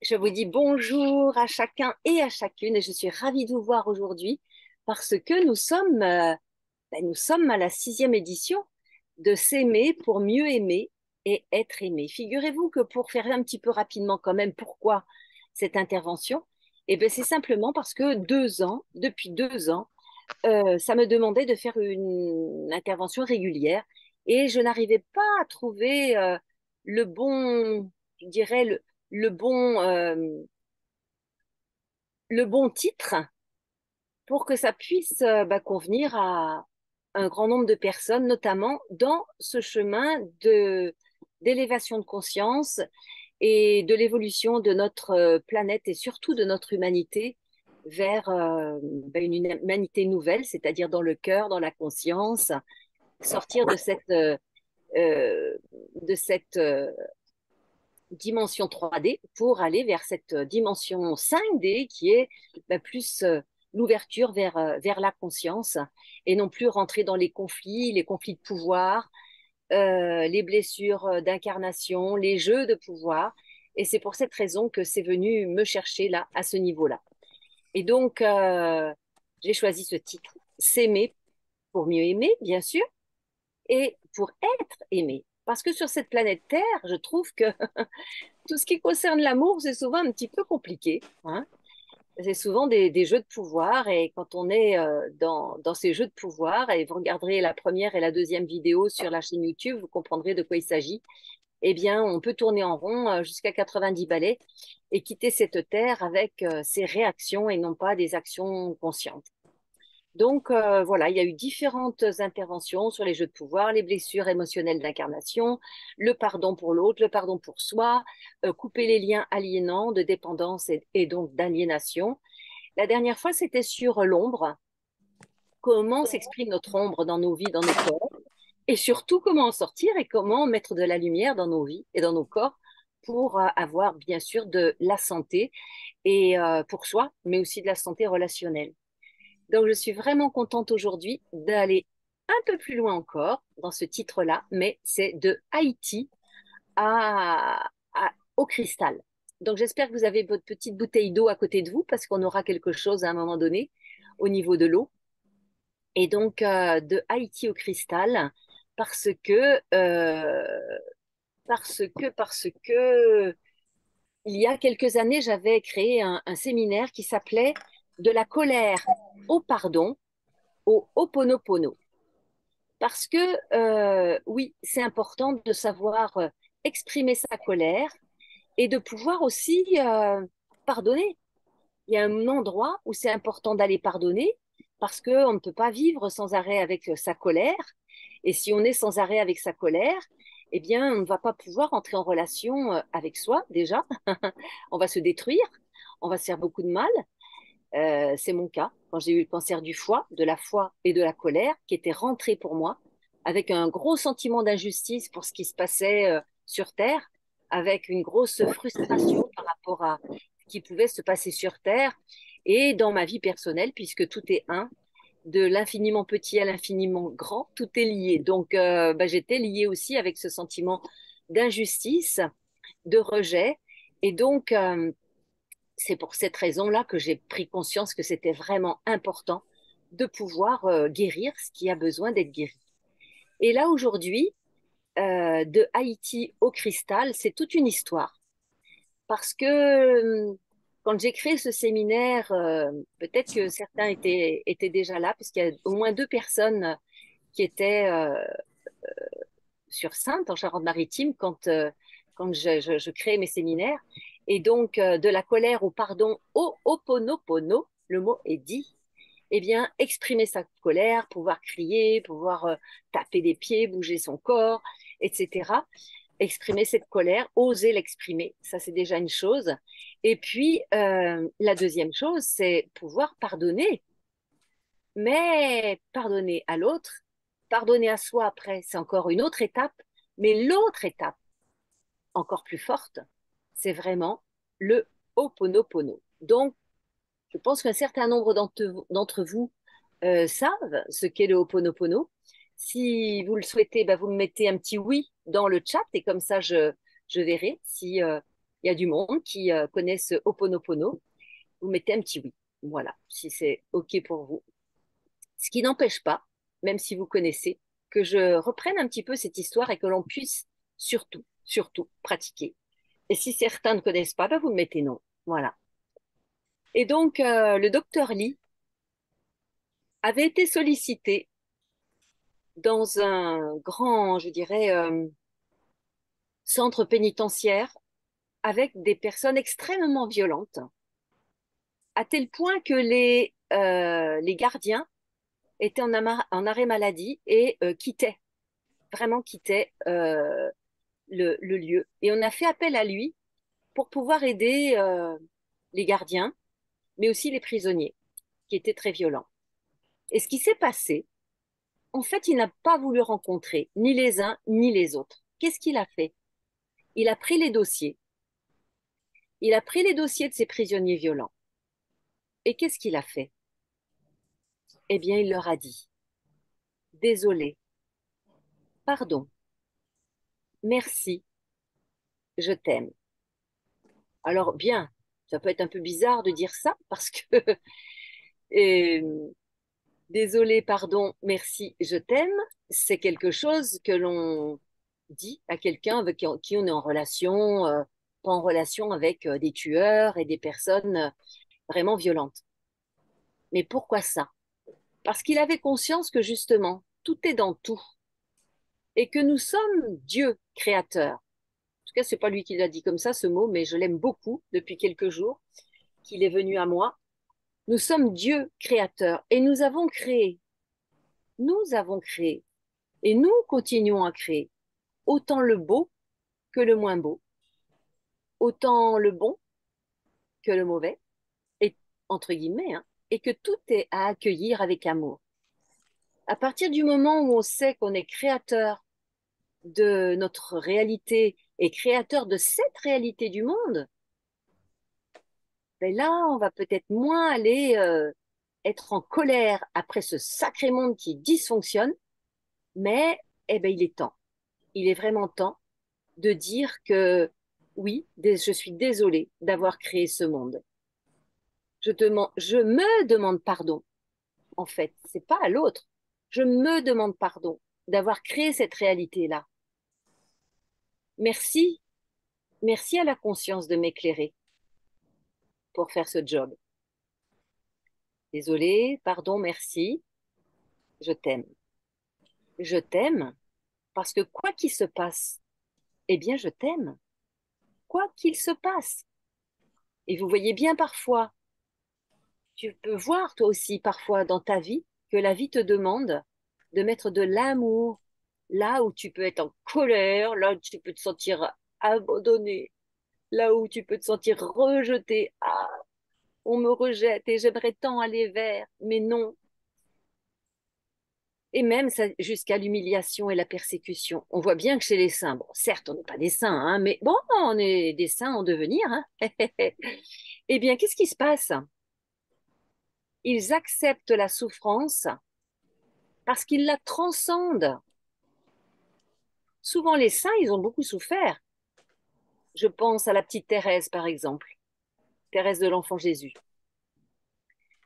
Je vous dis bonjour à chacun et à chacune et je suis ravie de vous voir aujourd'hui parce que nous sommes à la sixième édition de S'aimer pour mieux aimer et être aimé. Figurez-vous que pour faire un petit peu rapidement quand même, pourquoi cette intervention? Eh bien, c'est simplement parce que depuis 2 ans, ça me demandait de faire une intervention régulière et je n'arrivais pas à trouver le bon, je dirais, le bon, le bon titre pour que ça puisse convenir à un grand nombre de personnes, notamment dans ce chemin d'élévation de conscience et de l'évolution de notre planète et surtout de notre humanité vers une humanité nouvelle, c'est-à-dire dans le cœur, dans la conscience, sortir euh, de cette dimension 3D pour aller vers cette dimension 5D qui est plus l'ouverture vers la conscience et non plus rentrer dans les conflits de pouvoir, les blessures d'incarnation, les jeux de pouvoir. Et c'est pour cette raison que c'est venu me chercher là, à ce niveau-là. Et donc, j'ai choisi ce titre, S'aimer pour mieux aimer, bien sûr, et pour être aimé. Parce que sur cette planète Terre, je trouve que tout ce qui concerne l'amour, c'est souvent un petit peu compliqué, hein. C'est souvent des jeux de pouvoir et quand on est dans ces jeux de pouvoir, et vous regarderez la première et la deuxième vidéo sur la chaîne YouTube, vous comprendrez de quoi il s'agit. Eh bien, on peut tourner en rond jusqu'à 90 balais et quitter cette terre avec ses réactions et non pas des actions conscientes. Donc voilà, il y a eu différentes interventions sur les jeux de pouvoir, les blessures émotionnelles d'incarnation, le pardon pour l'autre, le pardon pour soi, couper les liens aliénants de dépendance et donc d'aliénation. La dernière fois, c'était sur l'ombre, comment s'exprime notre ombre dans nos vies, dans nos corps, et surtout comment en sortir et comment mettre de la lumière dans nos vies et dans nos corps pour avoir bien sûr de la santé et pour soi, mais aussi de la santé relationnelle. Donc, je suis vraiment contente aujourd'hui d'aller un peu plus loin encore dans ce titre-là, mais c'est de Haïti au cristal. Donc, j'espère que vous avez votre petite bouteille d'eau à côté de vous parce qu'on aura quelque chose à un moment donné au niveau de l'eau. Et donc, de Haïti au cristal parce que, parce que, il y a quelques années, j'avais créé un séminaire qui s'appelait De la colère au pardon au Ho'oponopono. Parce que oui, c'est important de savoir exprimer sa colère et de pouvoir aussi pardonner. Il y a un endroit où c'est important d'aller pardonner parce qu'on ne peut pas vivre sans arrêt avec sa colère. Et si on est sans arrêt avec sa colère, eh bien, on ne va pas pouvoir entrer en relation avec soi déjà. On va se détruire, on va se faire beaucoup de mal. C'est mon cas. Quand j'ai eu le cancer du foie, de la foi et de la colère, qui était rentré pour moi, avec un gros sentiment d'injustice pour ce qui se passait sur Terre, avec une grosse frustration par rapport à ce qui pouvait se passer sur Terre et dans ma vie personnelle, puisque tout est un, de l'infiniment petit à l'infiniment grand, tout est lié. Donc, j'étais liée aussi avec ce sentiment d'injustice, de rejet. Et donc, c'est pour cette raison-là que j'ai pris conscience que c'était vraiment important de pouvoir guérir ce qui a besoin d'être guéri. Et là, aujourd'hui, de Haïti au cristal, c'est toute une histoire. Parce que quand j'ai créé ce séminaire, peut-être que certains étaient déjà là, puisqu'il y a au moins 2 personnes qui étaient sur Sainte, en Charente-Maritime, quand je crée mes séminaires. Et donc, de la colère au pardon, au Ho'oponopono, le mot est dit, eh bien, exprimer sa colère, pouvoir crier, pouvoir taper des pieds, bouger son corps, etc. Exprimer cette colère, oser l'exprimer, ça c'est déjà une chose. Et puis, la deuxième chose, c'est pouvoir pardonner, mais pardonner à l'autre, pardonner à soi après, c'est encore une autre étape, mais l'autre étape, encore plus forte, c'est vraiment le Ho'oponopono. Donc, je pense qu'un certain nombre d'entre vous savent ce qu'est le Ho'oponopono. Si vous le souhaitez, vous me mettez un petit oui dans le chat et comme ça, je verrai si Il y a du monde qui connaissent Ho'oponopono. Vous mettez un petit oui. Voilà, si c'est OK pour vous. Ce qui n'empêche pas, même si vous connaissez, que je reprenne un petit peu cette histoire et que l'on puisse surtout, surtout pratiquer. Et si certains ne connaissent pas, ben vous mettez non. Voilà. Et donc, le docteur Lee avait été sollicité dans un grand, je dirais, centre pénitentiaire avec des personnes extrêmement violentes, à tel point que les gardiens étaient en arrêt maladie et vraiment quittaient le lieu. Et on a fait appel à lui pour pouvoir aider les gardiens, mais aussi les prisonniers, qui étaient très violents. Et ce qui s'est passé, en fait, il n'a pas voulu rencontrer ni les uns ni les autres. Qu'est-ce qu'il a fait? Il a pris les dossiers. Il a pris les dossiers de ces prisonniers violents. Et qu'est-ce qu'il a fait? Eh bien, il leur a dit, désolé, pardon, merci, je t'aime. Alors, bien, ça peut être un peu bizarre de dire ça parce que euh, désolé, pardon, merci, je t'aime, c'est quelque chose que l'on dit à quelqu'un avec qui on est en relation, pas en relation avec des tueurs et des personnes vraiment violentes. Mais pourquoi ça? Parce qu'il avait conscience que justement, tout est dans tout et que nous sommes Dieu créateur. En tout cas, c'est pas lui qui l'a dit comme ça, ce mot, mais je l'aime beaucoup depuis quelques jours qu'il est venu à moi. Nous sommes Dieu créateur et nous avons créé et nous continuons à créer autant le beau que le moins beau, autant le bon que le mauvais, et entre guillemets, hein, et que tout est à accueillir avec amour. À partir du moment où on sait qu'on est créateur de notre réalité et créateur de cette réalité du monde, ben là, on va peut-être moins aller être en colère après ce sacré monde qui dysfonctionne, mais eh ben, il est temps. Il est vraiment temps de dire que oui, je suis désolée d'avoir créé ce monde. Je me demande pardon, en fait. C'est pas à l'autre. Je me demande pardon d'avoir créé cette réalité-là. Merci, merci à la conscience de m'éclairer pour faire ce job. Désolée, pardon, merci, je t'aime. Je t'aime parce que quoi qu'il se passe, eh bien, je t'aime. Quoi qu'il se passe. Et vous voyez bien parfois, tu peux voir toi aussi parfois dans ta vie que la vie te demande de mettre de l'amour là où tu peux être en colère, là où tu peux te sentir abandonné, là où tu peux te sentir rejeté. Ah, on me rejette et j'aimerais tant aller vers, mais non. Et même ça, jusqu'à l'humiliation et la persécution. On voit bien que chez les saints, bon, certes, on n'est pas des saints, hein, mais bon, on est des saints en devenir. Hein. Eh bien, qu'est-ce qui se passe? Ils acceptent la souffrance parce qu'ils la transcendent. Souvent, les saints, ils ont beaucoup souffert. Je pense à la petite Thérèse, par exemple, Thérèse de l'Enfant Jésus,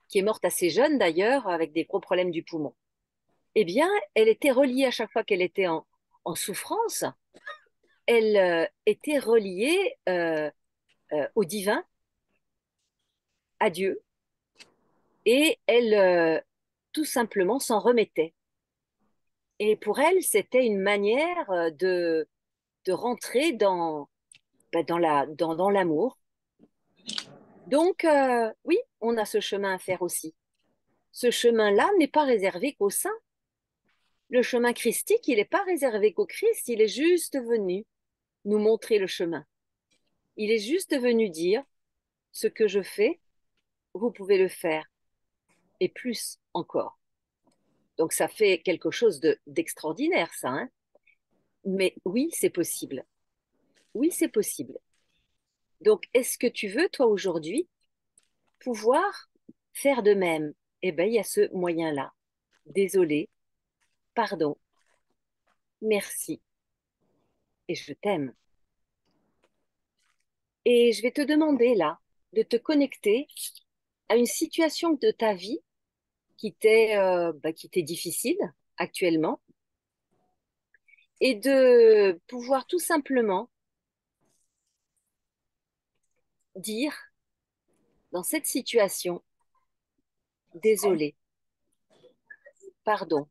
qui est morte assez jeune d'ailleurs, avec des gros problèmes du poumon. Eh bien, elle était reliée à chaque fois qu'elle était en souffrance, elle était reliée au divin, à Dieu, et elle tout simplement s'en remettait. Et pour elle, c'était une manière de rentrer dans l'amour. Donc, oui, on a ce chemin à faire aussi. Ce chemin-là n'est pas réservé qu'aux saints. Le chemin christique, il n'est pas réservé qu'au Christ, il est juste venu nous montrer le chemin. Il est juste venu dire, ce que je fais, vous pouvez le faire, et plus encore. Donc ça fait quelque chose d'extraordinaire, ça. Hein. Mais oui, c'est possible. Oui, c'est possible. Donc, est-ce que tu veux, toi, aujourd'hui, pouvoir faire de même? Eh bien, il y a ce moyen-là. Désolé, pardon, merci, et je t'aime. Et je vais te demander là de te connecter à une situation de ta vie qui t'est difficile actuellement et de pouvoir tout simplement dire dans cette situation, désolé, pardon,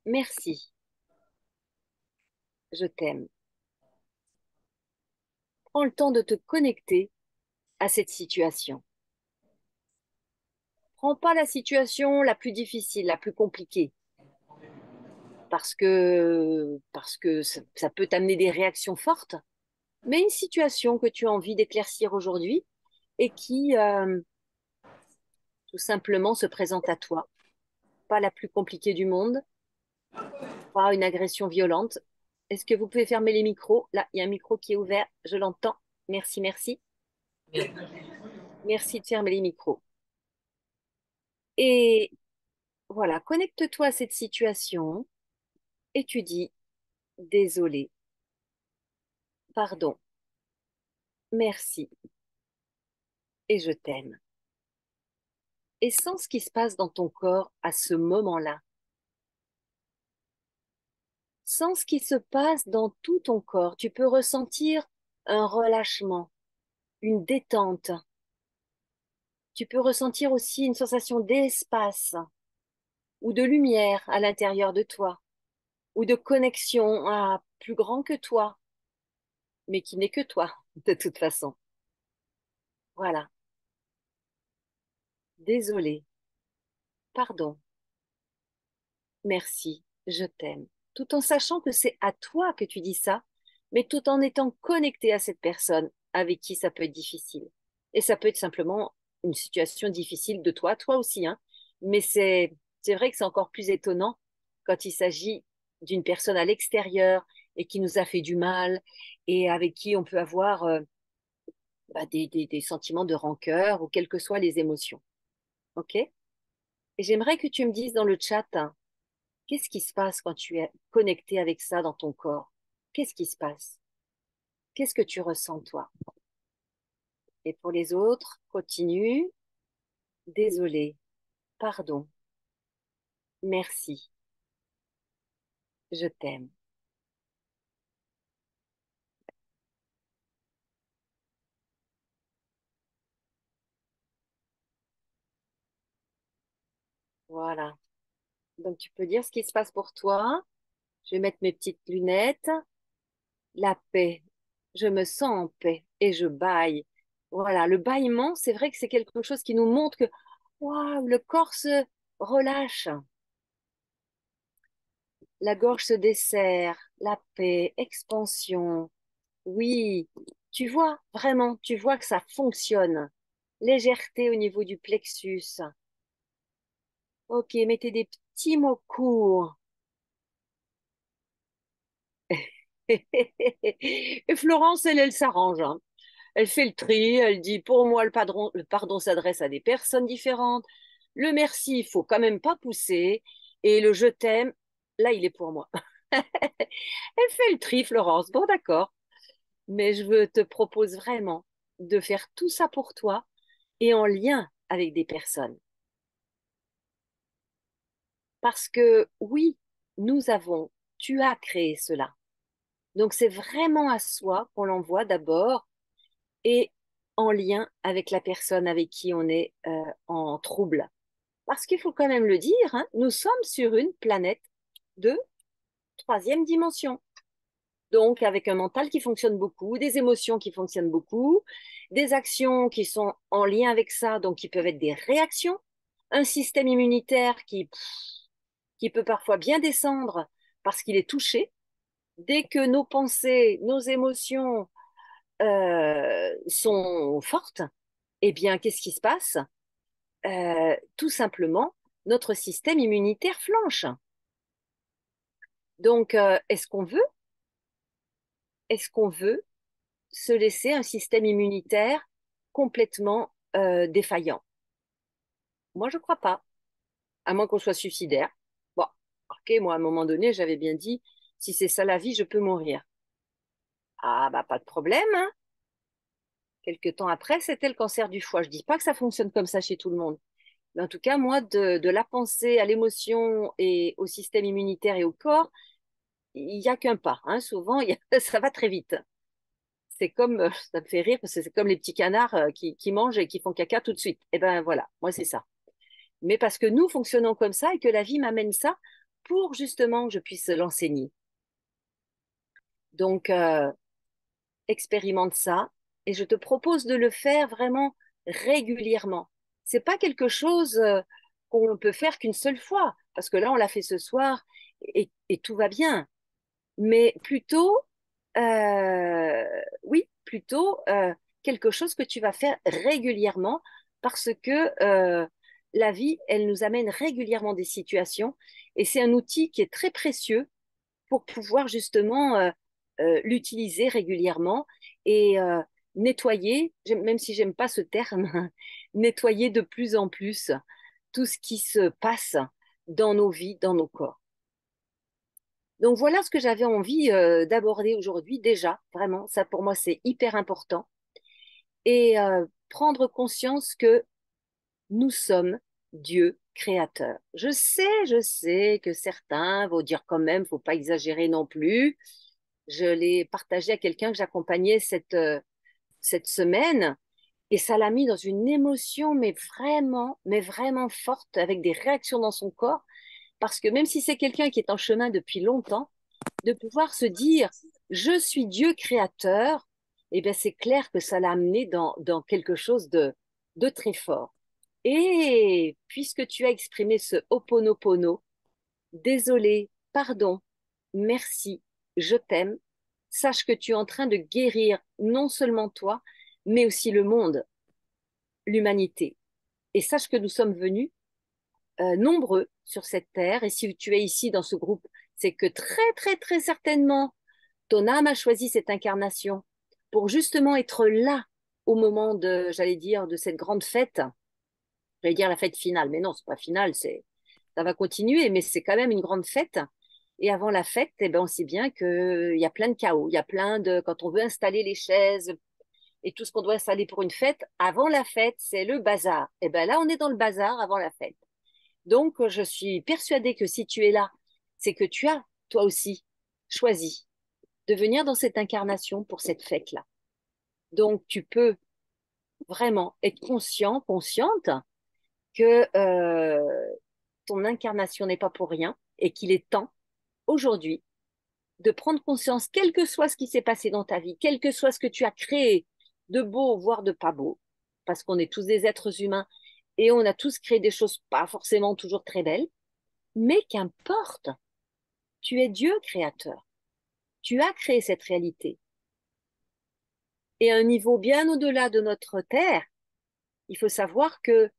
merci, je t'aime. Prends le temps de te connecter à cette situation. Prends pas la situation la plus difficile, la plus compliquée, parce que ça peut t'amener des réactions fortes, mais une situation que tu as envie d'éclaircir aujourd'hui et qui tout simplement se présente à toi. Pas la plus compliquée du monde, pas une agression violente. Est-ce que vous pouvez fermer les micros? Là, il y a un micro qui est ouvert, je l'entends. Merci, merci. Merci de fermer les micros. Et voilà, connecte-toi à cette situation et tu dis désolé, pardon, merci et je t'aime. Et sens ce qui se passe dans ton corps à ce moment-là. Sens ce qui se passe dans tout ton corps. Tu peux ressentir un relâchement, une détente. Tu peux ressentir aussi une sensation d'espace ou de lumière à l'intérieur de toi ou de connexion à plus grand que toi, mais qui n'est que toi de toute façon. Voilà. Désolé, pardon, merci, je t'aime. Tout en sachant que c'est à toi que tu dis ça, mais tout en étant connecté à cette personne avec qui ça peut être difficile. Et ça peut être simplement une situation difficile de toi, toi aussi, hein. Mais c'est vrai que c'est encore plus étonnant quand il s'agit d'une personne à l'extérieur et qui nous a fait du mal et avec qui on peut avoir des sentiments de rancœur ou quelles que soient les émotions. OK? Et j'aimerais que tu me dises dans le chat, hein, qu'est-ce qui se passe quand tu es connecté avec ça dans ton corps? Qu'est-ce qui se passe? Qu'est-ce que tu ressens, toi? Et pour les autres, continue. Désolé, pardon, merci, je t'aime. Voilà. Donc tu peux dire ce qui se passe pour toi. Je vais mettre mes petites lunettes. La paix. Je me sens en paix et je bâille. Voilà, le bâillement, c'est vrai que c'est quelque chose qui nous montre que waouh, le corps se relâche, la gorge se desserre, la paix, expansion. Oui, tu vois, vraiment, tu vois que ça fonctionne. Légèreté au niveau du plexus. Ok, mettez des petits mots courts. Et Florence, elle s'arrange, hein. Elle fait le tri, elle dit, pour moi, le pardon s'adresse à des personnes différentes. Le merci, il faut quand même pas pousser. Et le je t'aime, là, il est pour moi. Elle fait le tri, Florence. Bon, d'accord. Mais je te propose vraiment de faire tout ça pour toi et en lien avec des personnes. Parce que oui, tu as créé cela. Donc c'est vraiment à soi qu'on l'envoie d'abord et en lien avec la personne avec qui on est en trouble. Parce qu'il faut quand même le dire, hein, nous sommes sur une planète de troisième dimension. Donc avec un mental qui fonctionne beaucoup, des émotions qui fonctionnent beaucoup, des actions qui sont en lien avec ça, donc qui peuvent être des réactions, un système immunitaire qui peut parfois bien descendre parce qu'il est touché. Dès que nos pensées, nos émotions sont fortes, eh bien, qu'est-ce qui se passe? Tout simplement, notre système immunitaire flanche. Donc, est-ce qu'on veut se laisser un système immunitaire complètement défaillant? Moi, je ne crois pas, à moins qu'on soit suicidaire. Bon, ok, moi, à un moment donné, j'avais bien dit, si c'est ça la vie, je peux mourir. Ah, bah, pas de problème, hein. Quelques temps après, c'était le cancer du foie. Je dis pas que ça fonctionne comme ça chez tout le monde. Mais en tout cas, moi, de la pensée à l'émotion et au système immunitaire et au corps, il n'y a qu'un pas, hein. Souvent, ça va très vite. C'est comme, ça me fait rire parce que c'est comme les petits canards qui mangent et qui font caca tout de suite. Eh ben voilà, moi c'est ça. Mais parce que nous fonctionnons comme ça et que la vie m'amène ça pour justement que je puisse l'enseigner. Donc, expérimente ça et je te propose de le faire vraiment régulièrement. C'est pas quelque chose qu'on peut faire qu'une seule fois, parce que là, on l'a fait ce soir et tout va bien. Mais plutôt, oui, plutôt quelque chose que tu vas faire régulièrement parce que la vie, elle nous amène régulièrement des situations et c'est un outil qui est très précieux pour pouvoir justement l'utiliser régulièrement et nettoyer, même si j'aime pas ce terme, nettoyer de plus en plus tout ce qui se passe dans nos vies, dans nos corps. Donc voilà ce que j'avais envie d'aborder aujourd'hui déjà, vraiment, ça pour moi c'est hyper important. Et prendre conscience que nous sommes Dieu créateur. Je sais que certains vont dire quand même, faut pas exagérer non plus. Je l'ai partagé à quelqu'un que j'accompagnais cette semaine et ça l'a mis dans une émotion, mais vraiment forte, avec des réactions dans son corps. Parce que même si c'est quelqu'un qui est en chemin depuis longtemps, de pouvoir se dire, je suis Dieu créateur, eh bien, c'est clair que ça l'a amené dans quelque chose de très fort. Et puisque tu as exprimé ce Ho'oponopono, désolé, pardon, merci, je t'aime, sache que tu es en train de guérir non seulement toi, mais aussi le monde, l'humanité. Et sache que nous sommes venus nombreux sur cette terre. Et si tu es ici dans ce groupe, c'est que très certainement, ton âme a choisi cette incarnation pour justement être là au moment de, j'allais dire, de cette grande fête. J'allais dire la fête finale, mais non, c'est pas finale, ça va continuer, mais c'est quand même une grande fête. Et avant la fête, eh ben, on sait bien qu'il y a plein de chaos. Il y a plein de, quand on veut installer les chaises et tout ce qu'on doit installer pour une fête, avant la fête, c'est le bazar. Et ben là, on est dans le bazar avant la fête. Donc, je suis persuadée que si tu es là, c'est que tu as, toi aussi, choisi de venir dans cette incarnation pour cette fête-là. Donc, tu peux vraiment être conscient, consciente que ton incarnation n'est pas pour rien et qu'il est temps aujourd'hui de prendre conscience, quel que soit ce qui s'est passé dans ta vie, quel que soit ce que tu as créé de beau, voire de pas beau, parce qu'on est tous des êtres humains et on a tous créé des choses pas forcément toujours très belles, mais qu'importe, tu es Dieu créateur. Tu as créé cette réalité. Et à un niveau bien au-delà de notre terre, il faut savoir que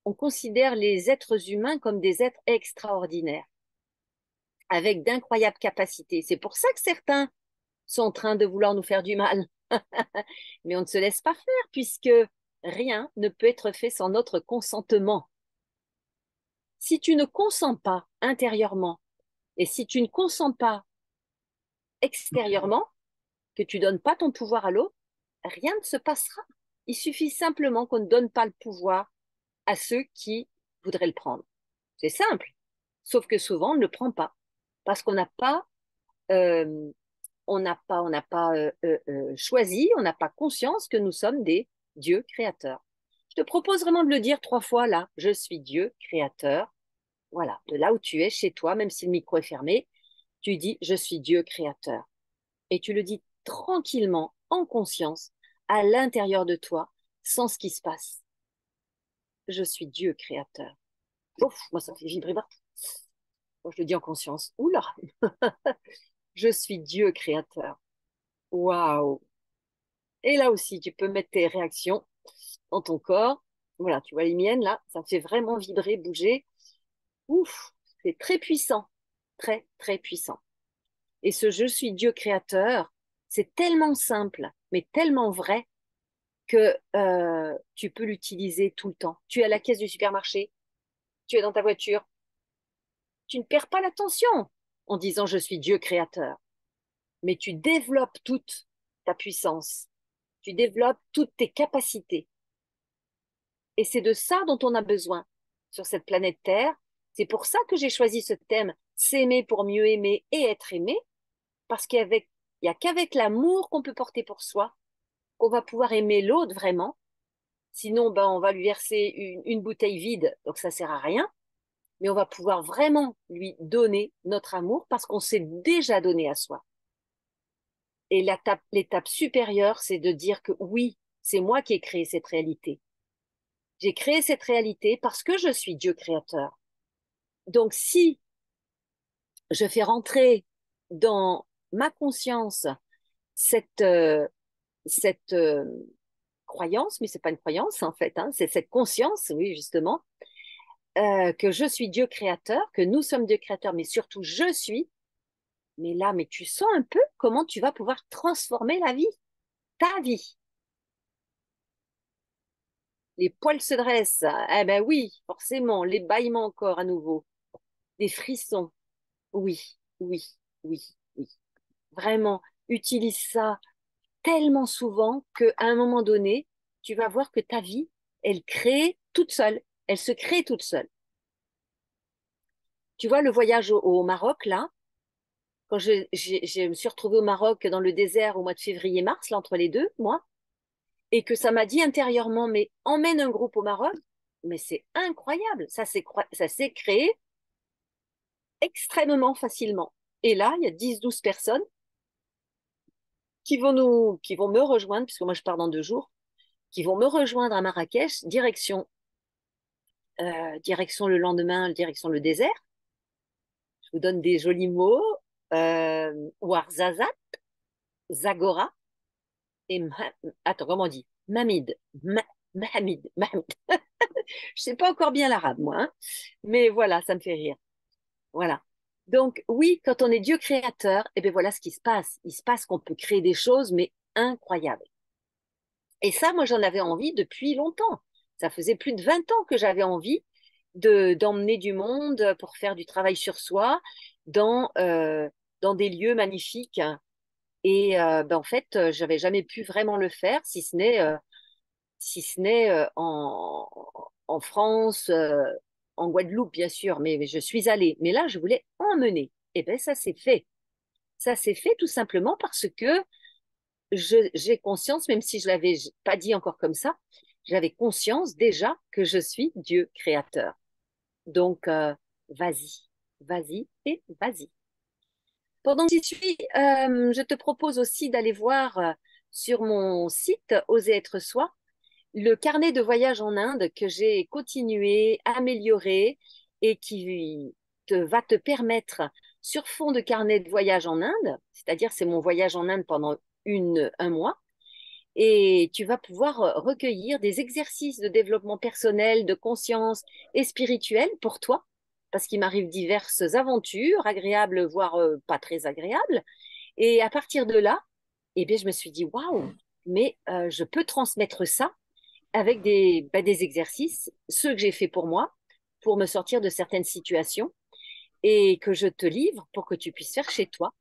on considère les êtres humains comme des êtres extraordinaires, avec d'incroyables capacités. C'est pour ça que certains sont en train de vouloir nous faire du mal. Mais on ne se laisse pas faire, puisque rien ne peut être fait sans notre consentement. Si tu ne consens pas intérieurement, et si tu ne consens pas extérieurement, que tu donnes pas ton pouvoir à l'autre, rien ne se passera. Il suffit simplement qu'on ne donne pas le pouvoir à ceux qui voudraient le prendre. C'est simple. Sauf que souvent, on ne le prend pas. Parce qu'on n'a pas, euh, on n'a pas choisi, on n'a pas conscience que nous sommes des dieux créateurs. Je te propose vraiment de le dire 3 fois là. Je suis Dieu créateur. Voilà, de là où tu es, chez toi, même si le micro est fermé, tu dis je suis Dieu créateur. Et tu le dis tranquillement, en conscience, à l'intérieur de toi, sans ce qui se passe. Je suis Dieu créateur. Ouf, moi ça me fait vibrer partout. Moi, je le dis en conscience. Oula, je suis Dieu créateur. Waouh. Et là aussi, tu peux mettre tes réactions dans ton corps. Voilà, tu vois les miennes là, ça me fait vraiment vibrer, bouger. Ouf, c'est très puissant, très puissant. Et ce je suis Dieu créateur, c'est tellement simple, mais tellement vrai que tu peux l'utiliser tout le temps. Tu es à la caisse du supermarché, tu es dans ta voiture, tu ne perds pas l'attention en disant je suis Dieu créateur. mais tu développes toute ta puissance, tu développes toutes tes capacités. Et c'est de ça dont on a besoin sur cette planète Terre. C'est pour ça que j'ai choisi ce thème, s'aimer pour mieux aimer et être aimé, parce il y a qu'avec l'amour qu'on peut porter pour soi, qu'on va pouvoir aimer l'autre vraiment. Sinon, ben, on va lui verser une bouteille vide, donc ça sert à rien. Mais on va pouvoir vraiment lui donner notre amour parce qu'on s'est déjà donné à soi. Et l'étape supérieure, c'est de dire que oui, c'est moi qui ai créé cette réalité. J'ai créé cette réalité parce que je suis Dieu créateur. Donc, si je fais rentrer dans ma conscience cette, cette croyance, mais c'est pas une croyance en fait, hein, c'est cette conscience, oui, justement, que je suis Dieu créateur, que nous sommes Dieu créateur, mais surtout je suis. Mais là, mais tu sens un peu comment tu vas pouvoir transformer la vie, ta vie. Les poils se dressent. Eh ben oui, forcément, les bâillements encore à nouveau, des frissons. Oui, oui, oui, oui. Vraiment, utilise ça tellement souvent qu'à un moment donné, tu vas voir que ta vie, elle crée toute seule. Elle se crée toute seule. Tu vois, le voyage au Maroc, là, quand je me suis retrouvée au Maroc dans le désert au mois de février-mars, là, entre les deux, moi, et que ça m'a dit intérieurement, mais emmène un groupe au Maroc, mais c'est incroyable, ça s'est créé extrêmement facilement. Et là, il y a 10, 12 personnes qui vont me rejoindre, puisque moi je pars dans 2 jours, qui vont me rejoindre à Marrakech, direction le lendemain, direction le désert. Je vous donne des jolis mots, Ouarzazate, Zagora et, attends, comment on dit? Mamid, Mahamid. Je sais pas encore bien l'arabe, moi, hein, mais voilà, ça me fait rire. Voilà. Donc, oui, quand on est Dieu créateur, et bien voilà ce qui se passe. Il se passe qu'on peut créer des choses, mais incroyables. Et ça, moi, j'en avais envie depuis longtemps. Ça faisait plus de 20 ans que j'avais envie d'emmener du monde pour faire du travail sur soi dans des lieux magnifiques. Et ben, en fait, j'avais jamais pu vraiment le faire, si ce n'est en France, en Guadeloupe, bien sûr, mais je suis allée. Mais là, je voulais emmener. Et bien, ça s'est fait. Ça s'est fait tout simplement parce que j'ai conscience, même si je l'avais pas dit encore comme ça, j'avais conscience déjà que je suis Dieu créateur. Donc, vas-y, vas-y et vas-y. Pendant que j'y suis, je te propose aussi d'aller voir sur mon site Oser être soi le carnet de voyage en Inde que j'ai continué, amélioré et qui va te permettre, sur fond de carnet de voyage en Inde, c'est-à-dire c'est mon voyage en Inde pendant un mois, et tu vas pouvoir recueillir des exercices de développement personnel, de conscience et spirituel pour toi, parce qu'il m'arrive diverses aventures, agréables, voire pas très agréables. Et à partir de là, eh bien, je me suis dit, waouh, mais je peux transmettre ça avec des exercices, ceux que j'ai fait pour moi, pour me sortir de certaines situations et que je te livre pour que tu puisses faire chez toi.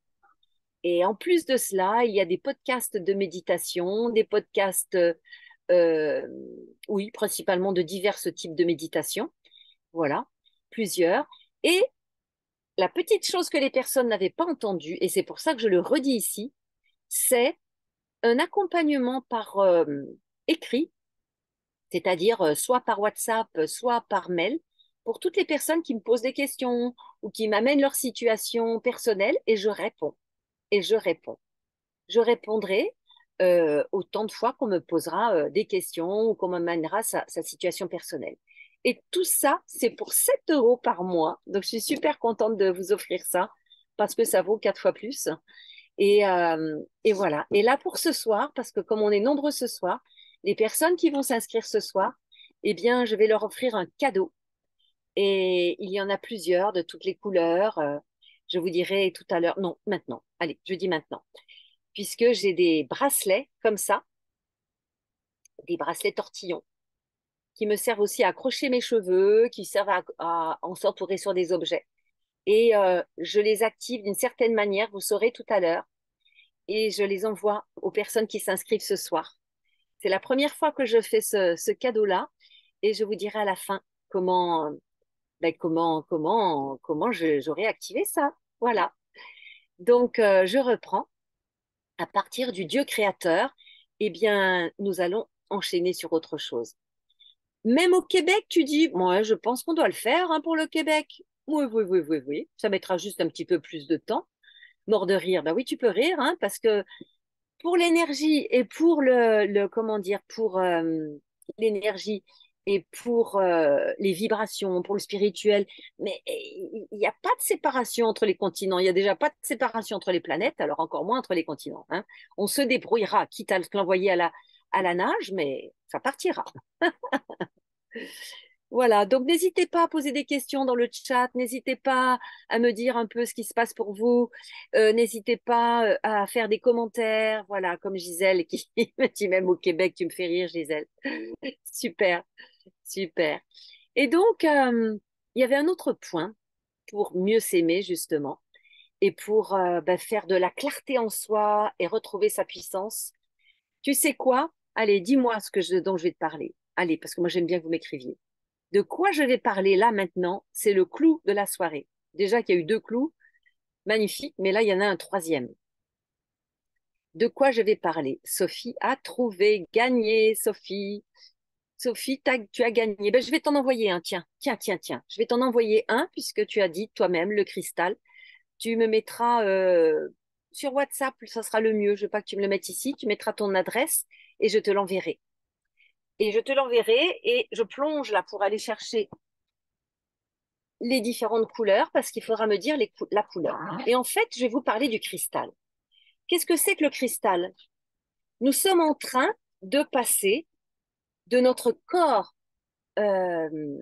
Et en plus de cela, il y a des podcasts de méditation, des podcasts, euh, oui, principalement de divers types de méditation. Voilà, plusieurs. Et la petite chose que les personnes n'avaient pas entendue, et c'est pour ça que je le redis ici, c'est un accompagnement par écrit, c'est-à-dire soit par WhatsApp, soit par mail, pour toutes les personnes qui me posent des questions ou qui m'amènent leur situation personnelle, et je réponds. Et je réponds. Je répondrai autant de fois qu'on me posera des questions ou qu'on m'amènera sa situation personnelle. Et tout ça, c'est pour 7 euros par mois. Donc, je suis super contente de vous offrir ça parce que ça vaut 4 fois plus. Et voilà. Et là, pour ce soir, parce que comme on est nombreux ce soir, les personnes qui vont s'inscrire ce soir, eh bien, je vais leur offrir un cadeau. Et il y en a plusieurs de toutes les couleurs. Je vous dirai tout à l'heure. Non, maintenant. Allez, je dis maintenant puisque j'ai des bracelets comme ça, des bracelets tortillons, qui me servent aussi à accrocher mes cheveux, qui servent à en s'entourer sur des objets. Et je les active d'une certaine manière, vous saurez tout à l'heure. et je les envoie aux personnes qui s'inscrivent ce soir. C'est la première fois que je fais ce cadeau-là et je vous dirai à la fin comment, comment j'aurais activé ça. Voilà. Donc, je reprends. À partir du Dieu créateur, eh bien, nous allons enchaîner sur autre chose. Même au Québec, tu dis, moi, je pense qu'on doit le faire hein, pour le Québec. Oui, oui, oui, oui, oui. Ça mettra juste un petit peu plus de temps. Mort de rire. Ben oui, tu peux rire, hein, parce que pour l'énergie et pour comment dire, pour l'énergie et pour les vibrations, pour le spirituel, mais il n'y a pas de séparation entre les continents. Il n'y a déjà pas de séparation entre les planètes, alors encore moins entre les continents. Hein. On se débrouillera, quitte à l'envoyer à la nage, mais ça partira. Voilà, donc n'hésitez pas à poser des questions dans le chat, n'hésitez pas à me dire un peu ce qui se passe pour vous, n'hésitez pas à faire des commentaires, voilà, comme Gisèle qui me dit même au Québec, tu me fais rire Gisèle. Super, super. Et donc, il y avait un autre point pour mieux s'aimer justement et pour faire de la clarté en soi et retrouver sa puissance. Tu sais quoi? Allez, dis-moi dont je vais te parler. Allez, parce que moi j'aime bien que vous m'écriviez. De quoi je vais parler là maintenant, c'est le clou de la soirée. Déjà qu'il y a eu deux clous, magnifiques, mais là, il y en a un troisième. De quoi je vais parler? Sophie a trouvé, gagné, Sophie. Sophie, tu as gagné. Ben, je vais t'en envoyer un. Tiens, tiens, tiens, tiens. Je vais t'en envoyer un puisque tu as dit toi-même le cristal. Tu me mettras sur WhatsApp, ça sera le mieux. Je veux pas que tu me le mettes ici. Tu mettras ton adresse et je te l'enverrai. Et je te l'enverrai et je plonge là pour aller chercher les différentes couleurs parce qu'il faudra me dire la couleur. Et en fait, je vais vous parler du cristal. Qu'est-ce que c'est que le cristal? Nous sommes en train de passer de notre corps euh,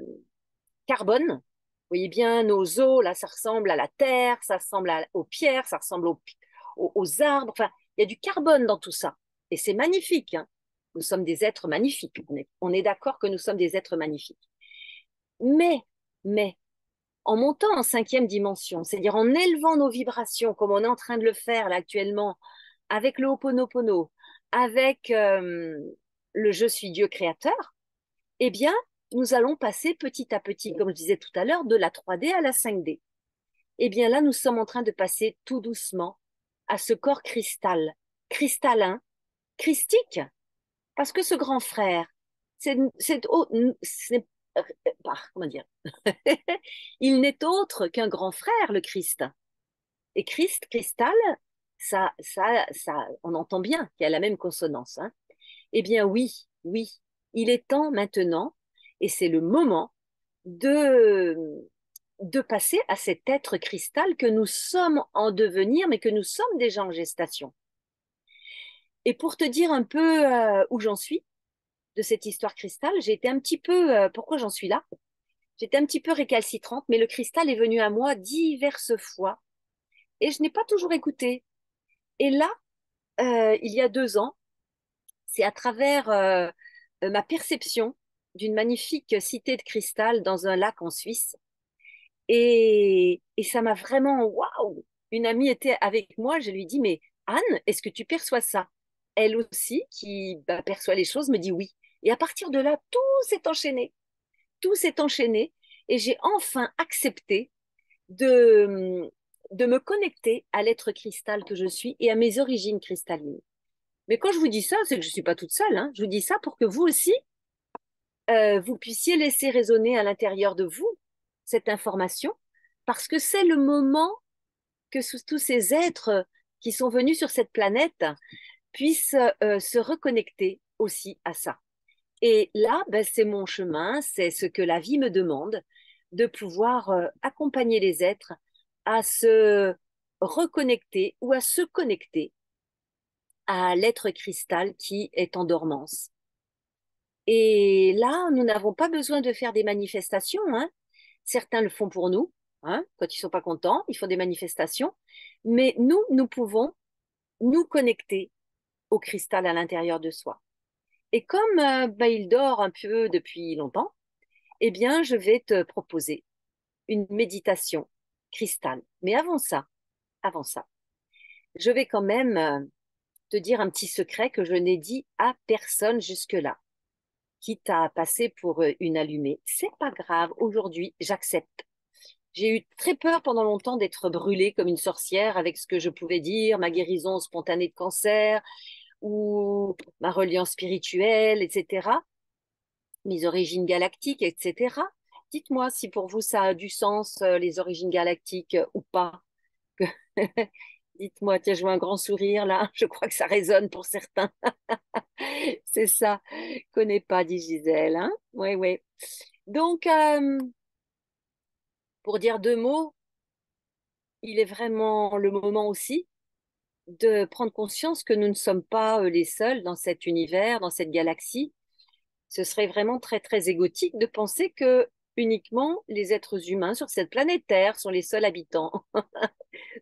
carbone. Vous voyez bien, nos os, là, ça ressemble à la terre, ça ressemble aux pierres, ça ressemble aux arbres. Enfin, il y a du carbone dans tout ça. Et c'est magnifique. Hein. Nous sommes des êtres magnifiques. On est d'accord que nous sommes des êtres magnifiques. Mais, mais, en montant en cinquième dimension, c'est-à-dire en élevant nos vibrations, comme on est en train de le faire là actuellement, avec le Ho'oponopono, avec le Je suis Dieu créateur, eh bien, nous allons passer petit à petit, comme je disais tout à l'heure, de la 3D à la 5D. Eh bien là, nous sommes en train de passer tout doucement à ce corps cristal, cristallin, christique, parce que ce grand frère, c'est comment dire, il n'est autre qu'un grand frère, le Christ. Et Christ, cristal, on entend bien qu'il y a la même consonance. Hein. Eh bien oui, oui, il est temps maintenant, et c'est le moment de, de passer à cet être cristal que nous sommes en devenir, mais que nous sommes déjà en gestation. Et pour te dire un peu où j'en suis de cette histoire cristal, j'ai été un petit peu, pourquoi j'en suis là? J'étais un petit peu récalcitrante, mais le cristal est venu à moi diverses fois et je n'ai pas toujours écouté. Et là, il y a 2 ans, c'est à travers ma perception d'une magnifique cité de cristal dans un lac en Suisse. Et ça m'a vraiment, waouh! Une amie était avec moi, je lui dis, mais Anne, est-ce que tu perçois ça? Elle aussi, qui perçoit les choses, me dit oui. Et à partir de là, tout s'est enchaîné, et j'ai enfin accepté de, de me connecter à l'être cristal que je suis et à mes origines cristallines. Mais quand je vous dis ça, c'est que je ne suis pas toute seule. Hein. Je vous dis ça pour que vous aussi, vous puissiez laisser résonner à l'intérieur de vous cette information, parce que c'est le moment que tous ces êtres qui sont venus sur cette planète puissent se reconnecter aussi à ça. Et là, c'est mon chemin, c'est ce que la vie me demande, de pouvoir accompagner les êtres à se reconnecter ou à se connecter à l'être cristal qui est en dormance. Et là, nous n'avons pas besoin de faire des manifestations. Hein. Certains le font pour nous. Hein. Quand ils sont pas contents, ils font des manifestations. Mais nous pouvons nous connecter au cristal à l'intérieur de soi. Et comme il dort un peu depuis longtemps, eh bien, je vais te proposer une méditation cristal. Mais avant ça, je vais quand même te dire un petit secret que je n'ai dit à personne jusque-là, quitte à passer pour une allumée. C'est pas grave, aujourd'hui, j'accepte. J'ai eu très peur pendant longtemps d'être brûlée comme une sorcière avec ce que je pouvais dire, ma guérison spontanée de cancer ou ma reliance spirituelle, etc., mes origines galactiques, etc. Dites-moi si pour vous ça a du sens, les origines galactiques ou pas. Dites-moi, tiens, je vois un grand sourire là, je crois que ça résonne pour certains. C'est ça, connais pas, dit Gisèle, hein? Oui, oui. Donc, pour dire deux mots, il est vraiment le moment aussi de prendre conscience que nous ne sommes pas les seuls dans cet univers, dans cette galaxie. Ce serait vraiment très, très égotique de penser que uniquement les êtres humains sur cette planète Terre sont les seuls habitants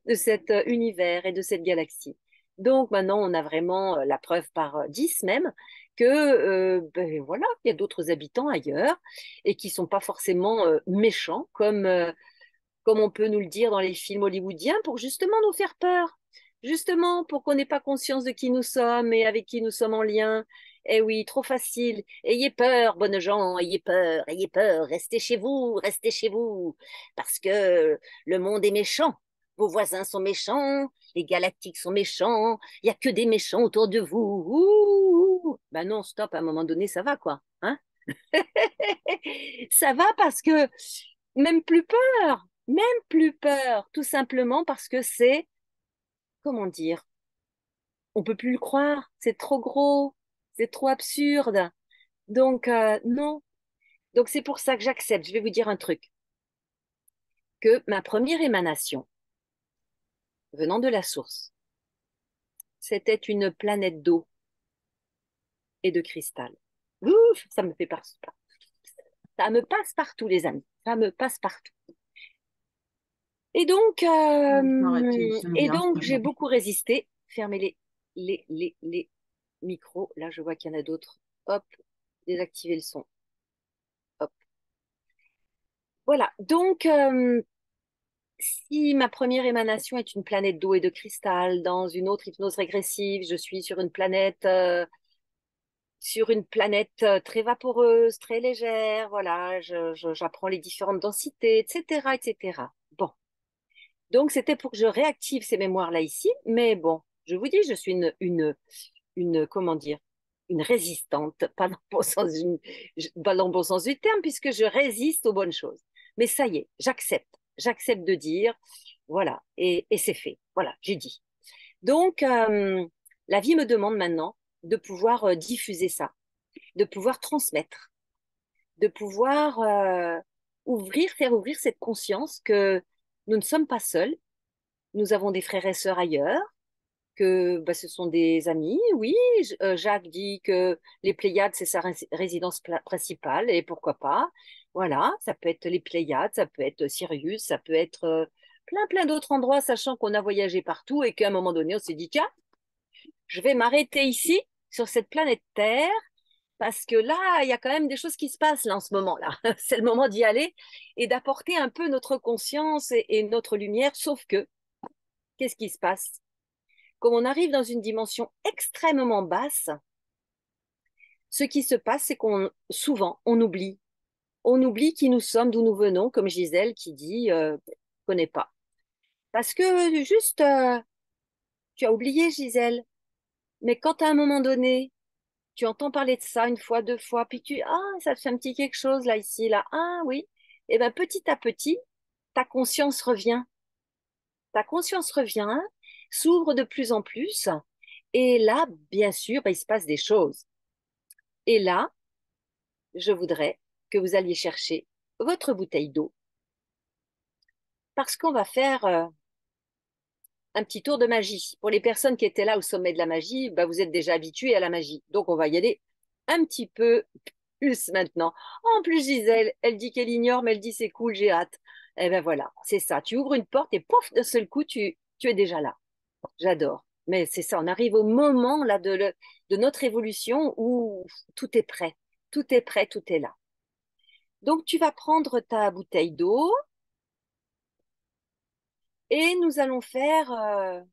de cet univers et de cette galaxie. Donc maintenant, on a vraiment la preuve par 10 même que ben, voilà, il y a d'autres habitants ailleurs et qui sont pas forcément méchants comme on peut nous le dire dans les films hollywoodiens pour justement nous faire peur, justement pour qu'on n'ait pas conscience de qui nous sommes et avec qui nous sommes en lien. Eh oui, trop facile. Ayez peur, bonnes gens, ayez peur, restez chez vous, parce que le monde est méchant. Vos voisins sont méchants, les galactiques sont méchants, il n'y a que des méchants autour de vous. Ouh. Ben non, stop, à un moment donné, ça va quoi, hein? Ça va parce que même plus peur, tout simplement parce que c'est, comment dire, on peut plus le croire, c'est trop gros, c'est trop absurde. Donc, non. Donc, c'est pour ça que j'accepte. Je vais vous dire un truc, que ma première émanation, venant de la source, c'était une planète d'eau et de cristal. Ouf, ça me fait partout. Ça me passe partout, les amis. Ça me passe partout. Et donc, J'aime bien ça. j'ai beaucoup résisté. Fermez les micros. Là, je vois qu'il y en a d'autres. Hop, désactiver le son. Hop. Voilà. Donc, si ma première émanation est une planète d'eau et de cristal, dans une autre hypnose régressive, je suis sur une planète très vaporeuse, très légère. Voilà, j'apprends les différentes densités, etc., etc. Bon. Donc, c'était pour que je réactive ces mémoires-là ici. Mais bon, je vous dis, je suis comment dire, une résistante, pas dans le bon sens, pas dans le bon sens du terme, puisque je résiste aux bonnes choses. Mais ça y est, j'accepte. J'accepte de dire, voilà, et c'est fait. Voilà, j'ai dit. Donc, la vie me demande maintenant de pouvoir diffuser ça, de pouvoir transmettre, de pouvoir faire ouvrir cette conscience que nous ne sommes pas seuls, nous avons des frères et sœurs ailleurs, que bah, ce sont des amis, oui. Jacques dit que les Pléiades, c'est sa résidence principale, et pourquoi pas. Voilà, ça peut être les Pléiades, ça peut être Sirius, ça peut être plein d'autres endroits, sachant qu'on a voyagé partout et qu'à un moment donné, on s'est dit, tiens, je vais m'arrêter ici, sur cette planète Terre, parce que là, il y a quand même des choses qui se passent là en ce moment-là. C'est le moment d'y aller et d'apporter un peu notre conscience et notre lumière, sauf que, qu'est-ce qui se passe? Comme on arrive dans une dimension extrêmement basse, ce qui se passe, c'est qu'on souvent on oublie. On oublie qui nous sommes, d'où nous venons, comme Gisèle qui dit je connais pas. Parce que juste tu as oublié Gisèle, mais quand à un moment donné, tu entends parler de ça une fois, deux fois, puis ça te fait un petit quelque chose là ici là. Ah oui. Et ben petit à petit, ta conscience revient. Ta conscience revient, s'ouvre de plus en plus et là, bien sûr, il se passe des choses. Et là, je voudrais que vous alliez chercher votre bouteille d'eau parce qu'on va faire un petit tour de magie. Pour les personnes qui étaient là au sommet de la magie, bah, vous êtes déjà habitués à la magie. Donc, on va y aller un petit peu plus maintenant. En plus, Gisèle, elle dit qu'elle ignore, mais elle dit c'est cool, j'ai hâte. Eh ben voilà, c'est ça. Tu ouvres une porte et pouf, d'un seul coup, tu es déjà là. J'adore. Mais c'est ça, on arrive au moment là de notre évolution où tout est prêt. Tout est prêt, tout est là. Donc, tu vas prendre ta bouteille d'eau et nous allons faire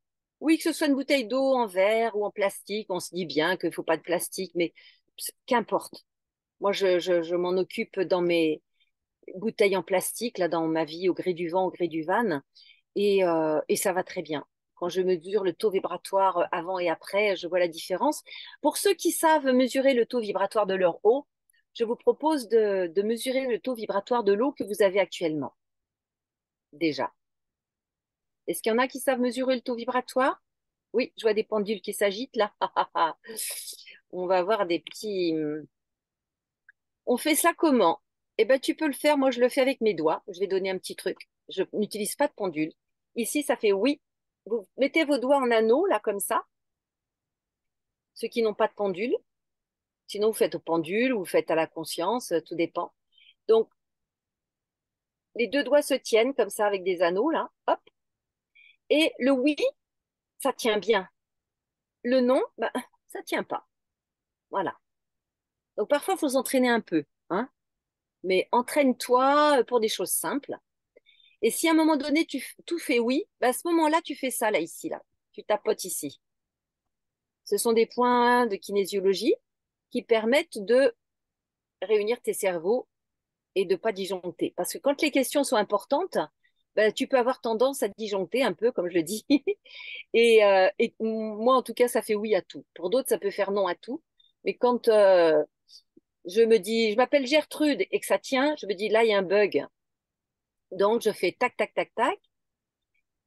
Oui, que ce soit une bouteille d'eau en verre ou en plastique, on se dit bien qu'il ne faut pas de plastique, mais qu'importe. Moi, je m'en occupe dans mes bouteilles en plastique, là, dans ma vie, au gré du vent, au gré du van, et ça va très bien. Quand je mesure le taux vibratoire avant et après, je vois la différence. Pour ceux qui savent mesurer le taux vibratoire de leur eau, je vous propose de mesurer le taux vibratoire de l'eau que vous avez actuellement, déjà. Est-ce qu'il y en a qui savent mesurer le taux vibratoire? Oui, je vois des pendules qui s'agitent là. On va avoir des petits. On fait ça comment? Eh ben, tu peux le faire. Moi, je le fais avec mes doigts. Je vais donner un petit truc. Je n'utilise pas de pendule. Ici, ça fait oui. Vous mettez vos doigts en anneau, là, comme ça. Ceux qui n'ont pas de pendule. Sinon, vous faites au pendule ou vous faites à la conscience. Tout dépend. Donc, les deux doigts se tiennent comme ça avec des anneaux, là. Hop. Et le oui, ça tient bien. Le non, ben, ça tient pas. Voilà. Donc, parfois, il faut s'entraîner un peu, hein. Mais entraîne-toi pour des choses simples. Et si à un moment donné, tout fait oui, bah, à ce moment-là, tu fais ça, là, ici, là. Tu tapotes ici. Ce sont des points de kinésiologie qui permettent de réunir tes cerveaux et de pas disjoncter. Parce que quand les questions sont importantes, bah, tu peux avoir tendance à disjoncter un peu, comme je le dis. Et moi, en tout cas, ça fait oui à tout. Pour d'autres, ça peut faire non à tout. Mais quand je me dis, je m'appelle Gertrude et que ça tient, je me dis, là, il y a un bug. Donc, je fais tac, tac, tac, tac.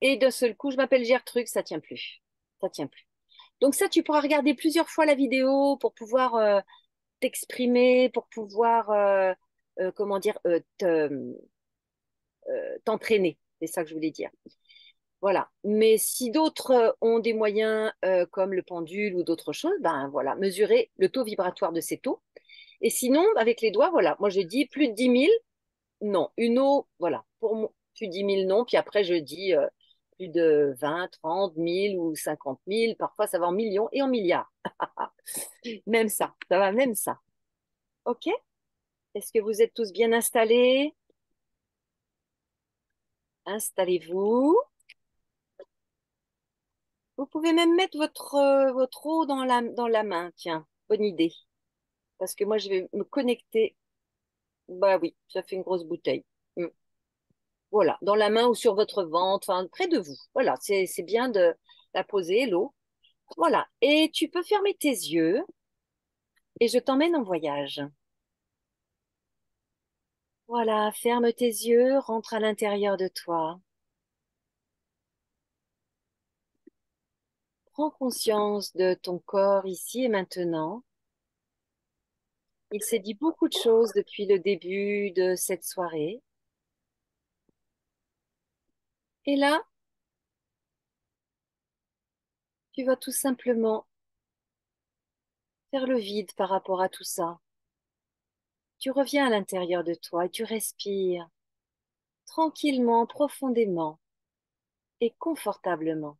Et d'un seul coup, je m'appelle Gertrude, ça tient plus. Ça tient plus. Donc ça, tu pourras regarder plusieurs fois la vidéo pour pouvoir t'exprimer, pour pouvoir, comment dire, t'entraîner. C'est ça que je voulais dire. Voilà. Mais si d'autres ont des moyens comme le pendule ou d'autres choses, ben voilà, mesurer le taux vibratoire de ces taux. Et sinon, avec les doigts, voilà, moi je dis plus de 10 000, non. Une eau, voilà, pour moi, plus de 10 000, non. Puis après, je dis plus de 20, 30 000 ou 50 000. Parfois, ça va en millions et en milliards. Même ça va même ça. OK? Est-ce que vous êtes tous bien installés? Installez-vous. Vous pouvez même mettre votre eau dans la main. Tiens, bonne idée. Parce que moi, je vais me connecter. Bah oui, ça fait une grosse bouteille. Mm. Voilà, dans la main ou sur votre ventre, enfin, près de vous. Voilà, c'est bien de la poser, l'eau. Voilà. Et tu peux fermer tes yeux et je t'emmène en voyage. Voilà, ferme tes yeux, rentre à l'intérieur de toi. Prends conscience de ton corps ici et maintenant. Il s'est dit beaucoup de choses depuis le début de cette soirée. Et là, tu vas tout simplement faire le vide par rapport à tout ça. Tu reviens à l'intérieur de toi et tu respires tranquillement, profondément et confortablement.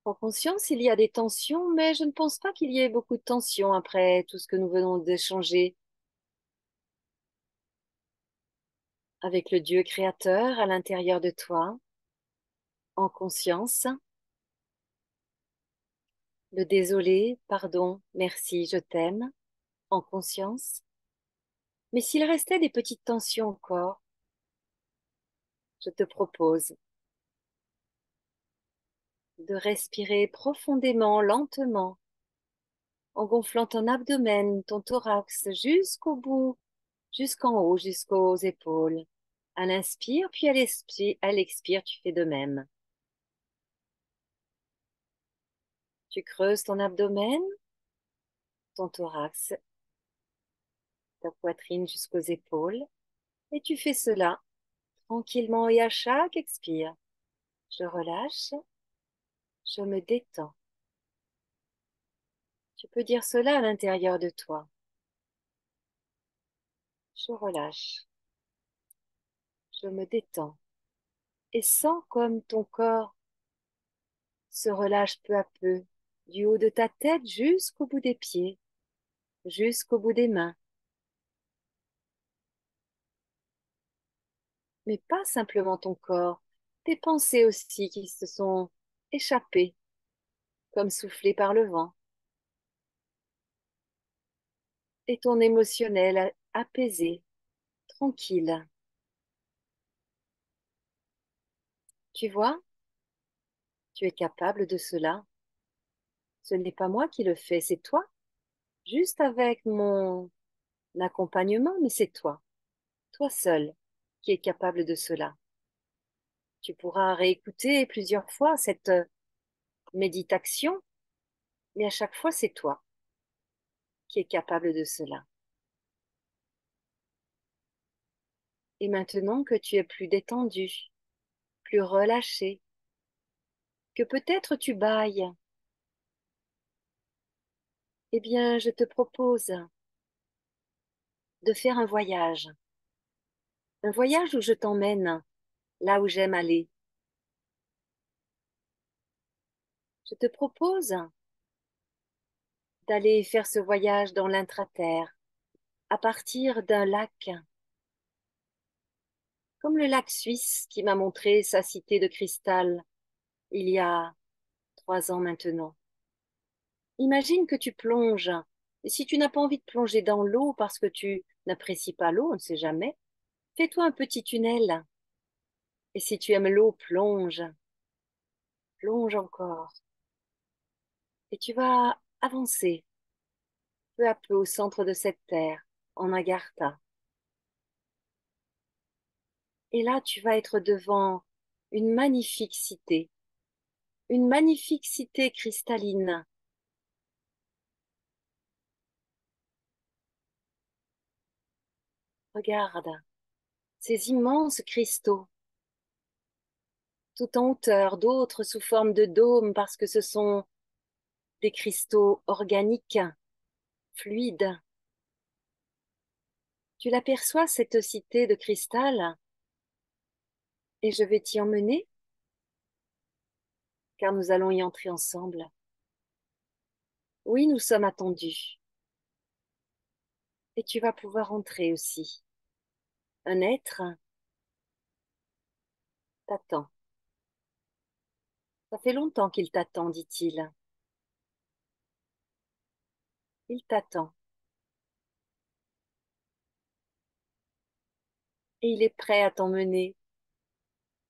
Prends conscience, il y a des tensions, mais je ne pense pas qu'il y ait beaucoup de tensions après tout ce que nous venons d'échanger avec le Dieu créateur à l'intérieur de toi, en conscience. Le désolé, pardon, merci, je t'aime, en conscience. Mais s'il restait des petites tensions encore, je te propose de respirer profondément, lentement, en gonflant ton abdomen, ton thorax jusqu'au bout, jusqu'en haut, jusqu'aux épaules. À l'inspire, puis à l'expire, tu fais de même. Tu creuses ton abdomen, ton thorax, ta poitrine jusqu'aux épaules, et tu fais cela tranquillement et à chaque expire. Je relâche, je me détends. Tu peux dire cela à l'intérieur de toi. Je relâche, je me détends. Et sens comme ton corps se relâche peu à peu, du haut de ta tête jusqu'au bout des pieds, jusqu'au bout des mains. mais pas simplement ton corps, tes pensées aussi qui se sont échappées, comme soufflées par le vent, et ton émotionnel apaisé, tranquille. Tu vois, tu es capable de cela. Ce n'est pas moi qui le fais, c'est toi, juste avec mon accompagnement, mais c'est toi seul, qui es capable de cela. Tu pourras réécouter plusieurs fois cette méditation, mais à chaque fois, c'est toi qui es capable de cela. Et maintenant que tu es plus détendu, plus relâché, que peut-être tu bailles, eh bien, je te propose de faire un voyage où je t'emmène là où j'aime aller. Je te propose d'aller faire ce voyage dans l'intraterre, à partir d'un lac, comme le lac suisse qui m'a montré sa cité de cristal il y a 3 ans maintenant. Imagine que tu plonges, et si tu n'as pas envie de plonger dans l'eau parce que tu n'apprécies pas l'eau, on ne sait jamais, fais-toi un petit tunnel. Et si tu aimes l'eau, plonge, plonge encore. Et tu vas avancer peu à peu au centre de cette terre, en Agartha. Et là, tu vas être devant une magnifique cité, une magnifique cité cristalline. Regarde ces immenses cristaux, tout en hauteur, d'autres sous forme de dôme parce que ce sont des cristaux organiques, fluides. Tu l'aperçois, cette cité de cristal, et je vais t'y emmener, car nous allons y entrer ensemble. Oui, nous sommes attendus, et tu vas pouvoir entrer aussi. Un être t'attend. Ça fait longtemps qu'il t'attend, dit-il. Il t'attend, et il est prêt à t'emmener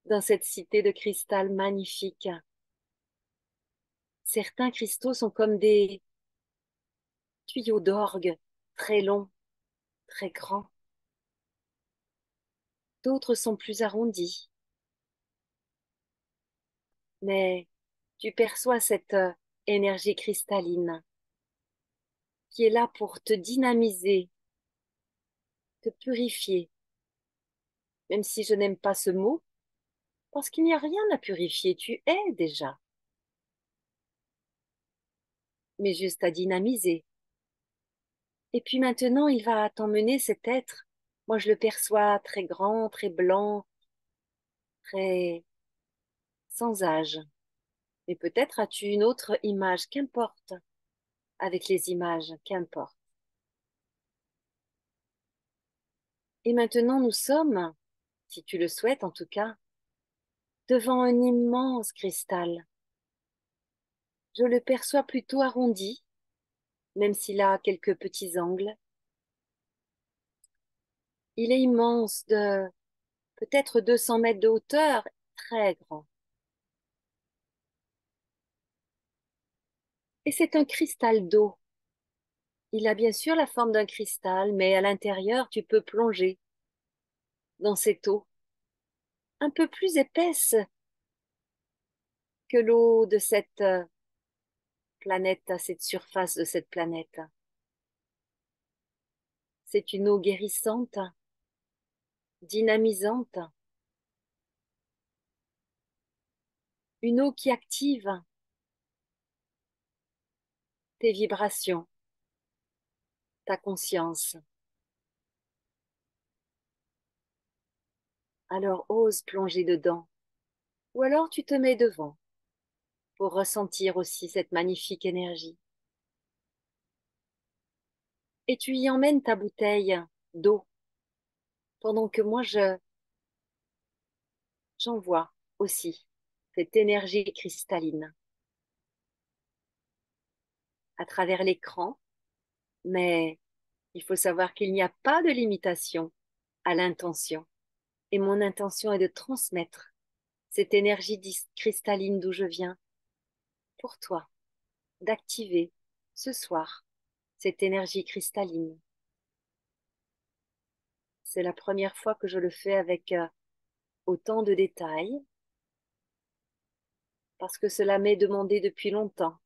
dans cette cité de cristal magnifique. Certains cristaux sont comme des tuyaux d'orgue, très longs, très grands. D'autres sont plus arrondis. Mais tu perçois cette énergie cristalline qui est là pour te dynamiser, te purifier, même si je n'aime pas ce mot, parce qu'il n'y a rien à purifier, tu es déjà, mais juste à dynamiser. Et puis maintenant, il va t'emmener cet être. Moi, je le perçois très grand, très blanc, très sans âge. Mais peut-être as-tu une autre image, qu'importe, avec les images, qu'importe. Et maintenant, nous sommes, si tu le souhaites en tout cas, devant un immense cristal. Je le perçois plutôt arrondi, même s'il a quelques petits angles. Il est immense de peut-être 200 mètres de hauteur, très grand. Et c'est un cristal d'eau. Il a bien sûr la forme d'un cristal, mais à l'intérieur, tu peux plonger dans cette eau un peu plus épaisse que l'eau de cette planète, à cette surface de cette planète. C'est une eau guérissante, dynamisante, une eau qui active tes vibrations, ta conscience. Alors ose plonger dedans, ou alors tu te mets devant pour ressentir aussi cette magnifique énergie. Et tu y emmènes ta bouteille d'eau, pendant que moi je j'envoie aussi cette énergie cristalline à travers l'écran, mais il faut savoir qu'il n'y a pas de limitation à l'intention. Et mon intention est de transmettre cette énergie cristalline d'où je viens pour toi, d'activer ce soir cette énergie cristalline. C'est la première fois que je le fais avec autant de détails parce que cela m'est demandé depuis longtemps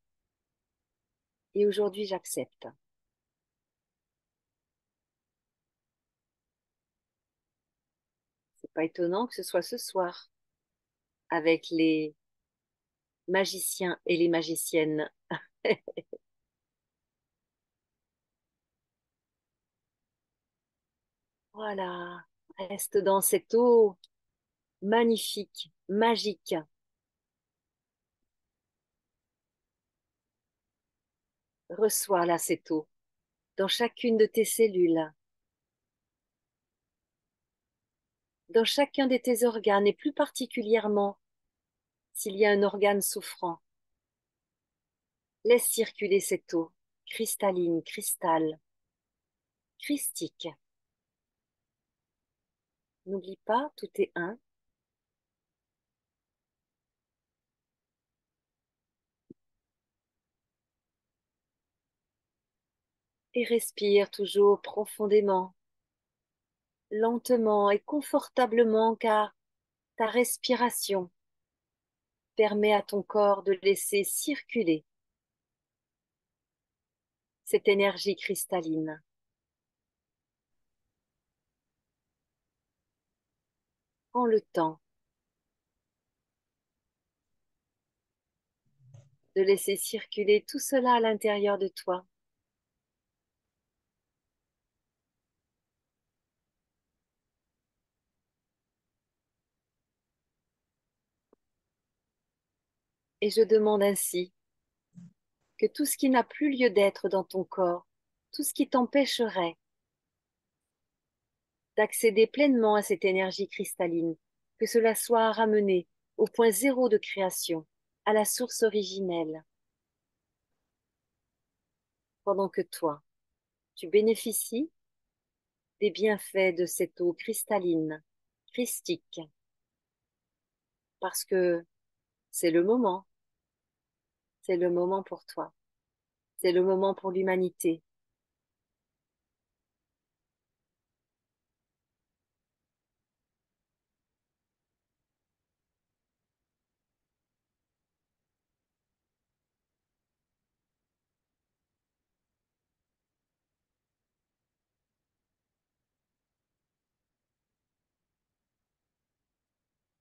et aujourd'hui j'accepte. C'est pas étonnant que ce soit ce soir avec les magiciens et les magiciennes. Voilà, reste dans cette eau magnifique, magique. Reçois là cette eau dans chacune de tes cellules, dans chacun de tes organes et plus particulièrement s'il y a un organe souffrant. Laisse circuler cette eau cristalline, cristal, christique. N'oublie pas, tout est un. Et respire toujours profondément, lentement et confortablement car ta respiration permet à ton corps de laisser circuler cette énergie cristalline. Prends le temps de laisser circuler tout cela à l'intérieur de toi. Et je demande ainsi que tout ce qui n'a plus lieu d'être dans ton corps, tout ce qui t'empêcherait d'accéder pleinement à cette énergie cristalline, que cela soit ramené au point zéro de création, à la source originelle, pendant que toi, tu bénéficies des bienfaits de cette eau cristalline, christique, parce que c'est le moment, c'est le moment pour toi, c'est le moment pour l'humanité.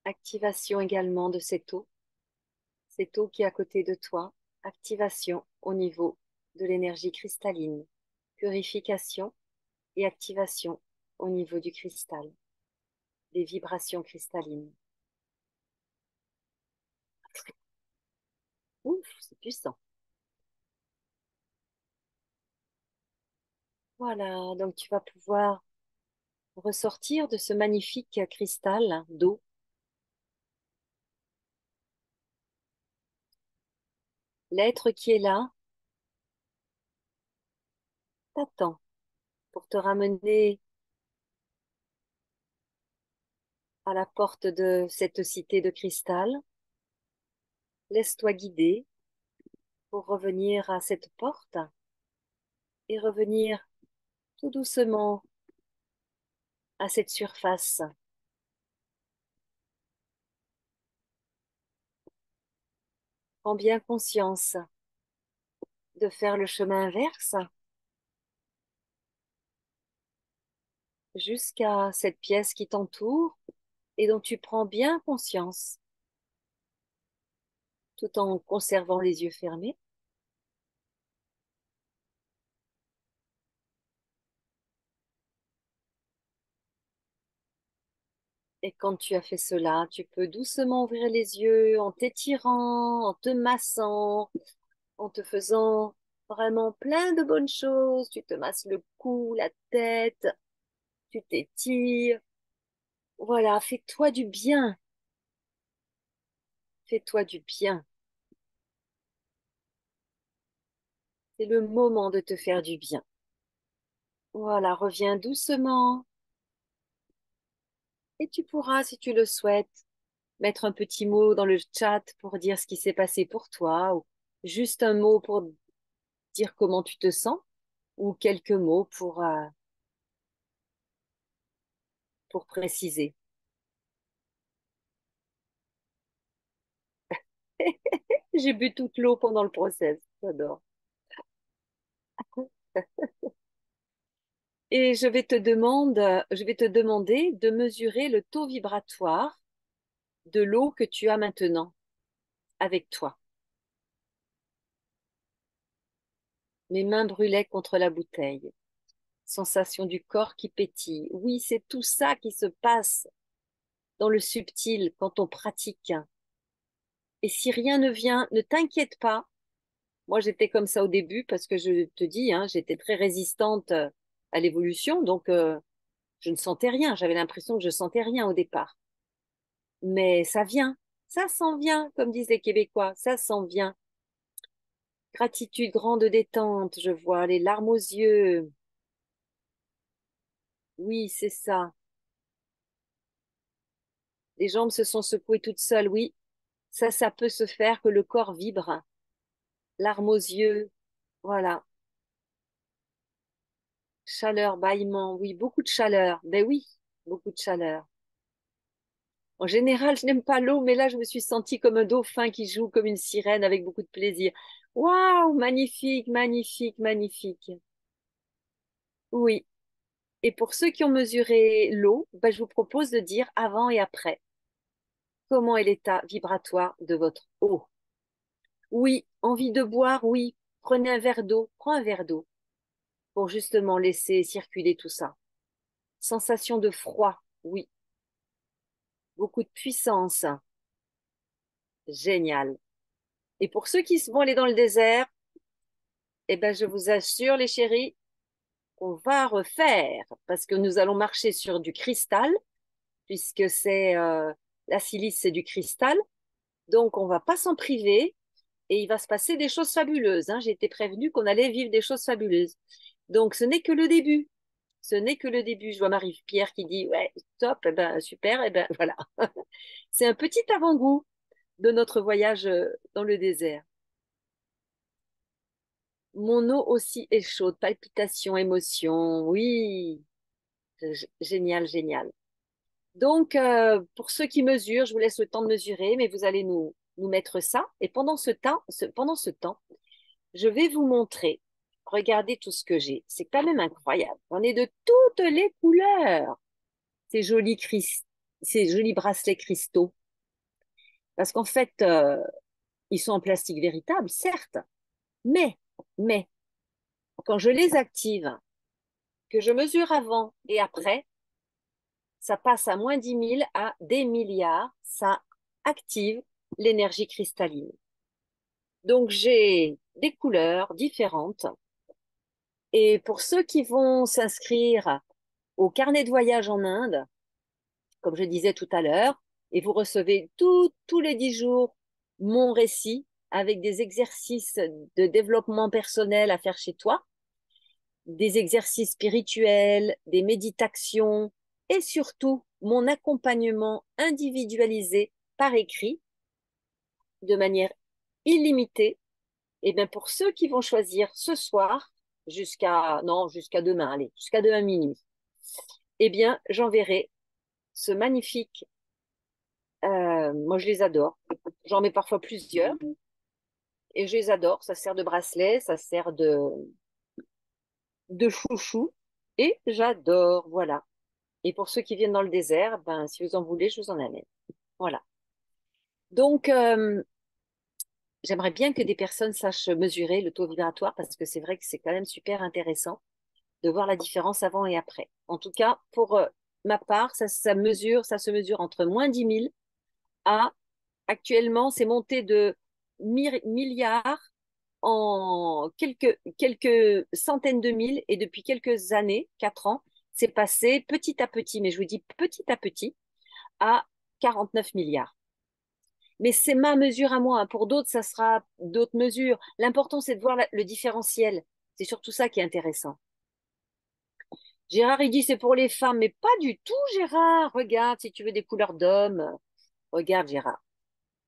Activation également de cette eau qui est à côté de toi, activation au niveau de l'énergie cristalline, purification et activation au niveau du cristal, des vibrations cristallines. Ouf, c'est puissant. Voilà, donc tu vas pouvoir ressortir de ce magnifique cristal d'eau. L'être qui est là t'attend pour te ramener à la porte de cette cité de cristal. Laisse-toi guider pour revenir à cette porte et revenir tout doucement à cette surface. Prends bien conscience de faire le chemin inverse jusqu'à cette pièce qui t'entoure et dont tu prends bien conscience tout en conservant les yeux fermés. Et quand tu as fait cela, tu peux doucement ouvrir les yeux en t'étirant, en te massant, en te faisant vraiment plein de bonnes choses. Tu te masses le cou, la tête, tu t'étires. Voilà, fais-toi du bien. Fais-toi du bien. C'est le moment de te faire du bien. Voilà, reviens doucement. Et tu pourras, si tu le souhaites, mettre un petit mot dans le chat pour dire ce qui s'est passé pour toi, ou juste un mot pour dire comment tu te sens, ou quelques mots pour préciser. J'ai bu toute l'eau pendant le process. J'adore. Et je vais te demander de mesurer le taux vibratoire de l'eau que tu as maintenant avec toi. Mes mains brûlaient contre la bouteille. Sensation du corps qui pétille. Oui, c'est tout ça qui se passe dans le subtil quand on pratique. Et si rien ne vient, ne t'inquiète pas. Moi, j'étais comme ça au début parce que je te dis, hein, j'étais très résistante à l'évolution, donc je ne sentais rien. J'avais l'impression que je sentais rien au départ. Mais ça vient, ça s'en vient, comme disent les Québécois, ça s'en vient. Gratitude, grande détente, je vois les larmes aux yeux. Oui, c'est ça. Les jambes se sont secouées toutes seules, oui. Ça peut se faire que le corps vibre. Larmes aux yeux, voilà. Chaleur, bâillement, oui, beaucoup de chaleur. Ben oui, beaucoup de chaleur. En général, je n'aime pas l'eau, mais là, je me suis sentie comme un dauphin qui joue comme une sirène avec beaucoup de plaisir. Waouh, magnifique, magnifique, magnifique. Oui. Et pour ceux qui ont mesuré l'eau, ben, je vous propose de dire avant et après. Comment est l'état vibratoire de votre eau? Oui, envie de boire, oui. Prenez un verre d'eau, prends un verre d'eau pour justement laisser circuler tout ça. Sensation de froid, oui. Beaucoup de puissance, génial. Et pour ceux qui vont aller dans le désert, eh ben, je vous assure, les chéris, qu'on va refaire parce que nous allons marcher sur du cristal, puisque c'est la silice, c'est du cristal. Donc, on va pas s'en priver et il va se passer des choses fabuleuses, hein. J'ai été prévenue qu'on allait vivre des choses fabuleuses. Donc, ce n'est que le début. Ce n'est que le début. Je vois Marie-Pierre qui dit, ouais, top, eh ben, super, eh ben, voilà. C'est un petit avant-goût de notre voyage dans le désert. Mon eau aussi est chaude, palpitations, émotions, oui, génial, génial. Donc, pour ceux qui mesurent, je vous laisse le temps de mesurer, mais vous allez nous mettre ça. Et pendant ce temps, je vais vous montrer. Regardez tout ce que j'ai. C'est quand même incroyable. On est de toutes les couleurs. Ces jolis, ces jolis bracelets cristaux. Parce qu'en fait, ils sont en plastique véritable, certes, mais, mais, quand je les active, que je mesure avant et après, ça passe à moins 10 000 à des milliards. Ça active l'énergie cristalline. Donc, j'ai des couleurs différentes. Et pour ceux qui vont s'inscrire au carnet de voyage en Inde, comme je disais tout à l'heure, et vous recevez tous les 10 jours mon récit avec des exercices de développement personnel à faire chez toi, des exercices spirituels, des méditations et surtout mon accompagnement individualisé par écrit de manière illimitée. Et bien pour ceux qui vont choisir ce soir jusqu'à demain, allez, jusqu'à demain minuit, eh bien j'enverrai ce magnifique. Moi je les adore. J'en mets parfois plusieurs et je les adore. Ça sert de bracelet, ça sert de chouchou et j'adore. Voilà. Et pour ceux qui viennent dans le désert, ben, si vous en voulez, je vous en amène. Voilà. Donc, j'aimerais bien que des personnes sachent mesurer le taux vibratoire parce que c'est vrai que c'est quand même super intéressant de voir la différence avant et après. En tout cas, pour ma part, ça se mesure entre moins 10 000 à actuellement, c'est monté de milliards en quelques centaines de mille et depuis quelques années, 4 ans, c'est passé petit à petit, mais je vous dis petit à petit, à 49 milliards. Mais c'est ma mesure à moi. Pour d'autres, ça sera d'autres mesures. L'important, c'est de voir le différentiel. C'est surtout ça qui est intéressant. Gérard, il dit c'est pour les femmes, mais pas du tout, Gérard. Regarde, si tu veux des couleurs d'homme, regarde, Gérard.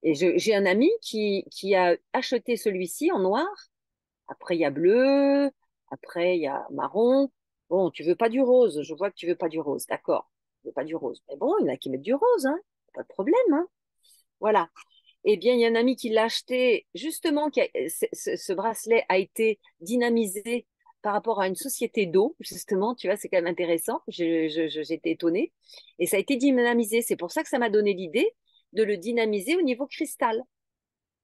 Et j'ai un ami qui a acheté celui-ci en noir. Après, il y a bleu. Après, il y a marron. Bon, tu veux pas du rose. Je vois que tu veux pas du rose. D'accord. Tu veux pas du rose. Mais bon, il y en a qui mettent du rose, hein. Pas de problème, hein. Voilà. Eh bien, il y a un ami qui l'a acheté, justement, ce bracelet a été dynamisé par rapport à une société d'eau, justement, tu vois, c'est quand même intéressant. J'étais étonnée. Et ça a été dynamisé. C'est pour ça que ça m'a donné l'idée de le dynamiser au niveau cristal.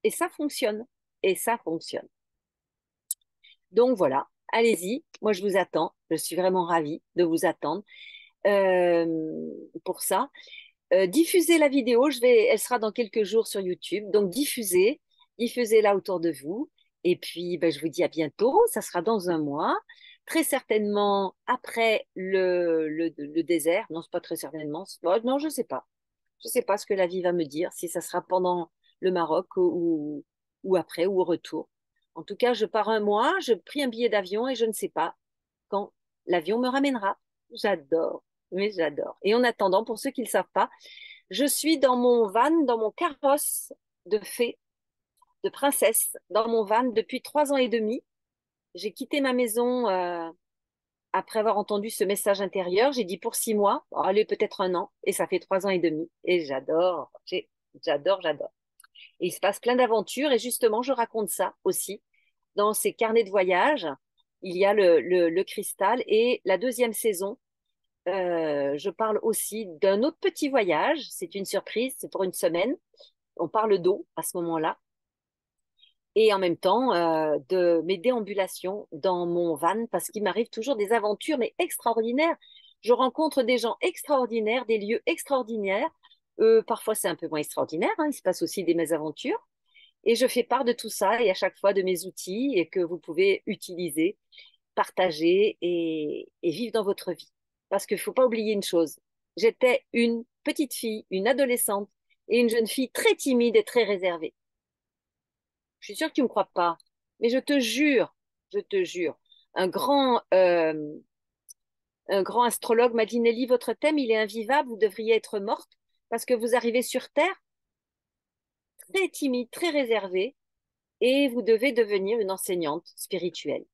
Et ça fonctionne. Et ça fonctionne. Donc voilà, allez-y. Moi, je vous attends. Je suis vraiment ravie de vous attendre euh, pour ça. Diffusez la vidéo, elle sera dans quelques jours sur YouTube. Donc diffusez-la autour de vous. Et puis, ben, je vous dis à bientôt. Ça sera dans un mois, très certainement après le désert. Non, c'est pas très certainement. Non, je sais pas. Je sais pas ce que la vie va me dire, si ça sera pendant le Maroc ou après ou au retour. En tout cas, je pars un mois, je pris un billet d'avion et je ne sais pas quand l'avion me ramènera. J'adore, mais j'adore. Et en attendant, pour ceux qui ne le savent pas, je suis dans mon van, dans mon carrosse de fée, de princesse, dans mon van depuis 3 ans et demi. J'ai quitté ma maison après avoir entendu ce message intérieur. J'ai dit pour 6 mois, allez peut-être un an, et ça fait 3 ans et demi. Et j'adore, j'adore, j'adore. Et il se passe plein d'aventures, et justement, je raconte ça aussi dans ces carnets de voyage. Il y a le cristal, et la deuxième saison, je parle aussi d'un autre petit voyage. C'est une surprise, c'est pour une semaine. On parle d'eau à ce moment-là. Et en même temps, de mes déambulations dans mon van, parce qu'il m'arrive toujours des aventures, mais extraordinaires. Je rencontre des gens extraordinaires, des lieux extraordinaires. Parfois, c'est un peu moins extraordinaire, hein. Il se passe aussi des mésaventures. Et je fais part de tout ça et à chaque fois de mes outils et que vous pouvez utiliser, partager et vivre dans votre vie. Parce qu'il ne faut pas oublier une chose. J'étais une petite fille, une adolescente et une jeune fille très timide et très réservée. Je suis sûre que tu ne me crois pas, mais je te jure, un grand, euh, un grand astrologue m'a dit, Nelly, votre thème, il est invivable, vous devriez être morte parce que vous arrivez sur Terre très timide, très réservée et vous devez devenir une enseignante spirituelle.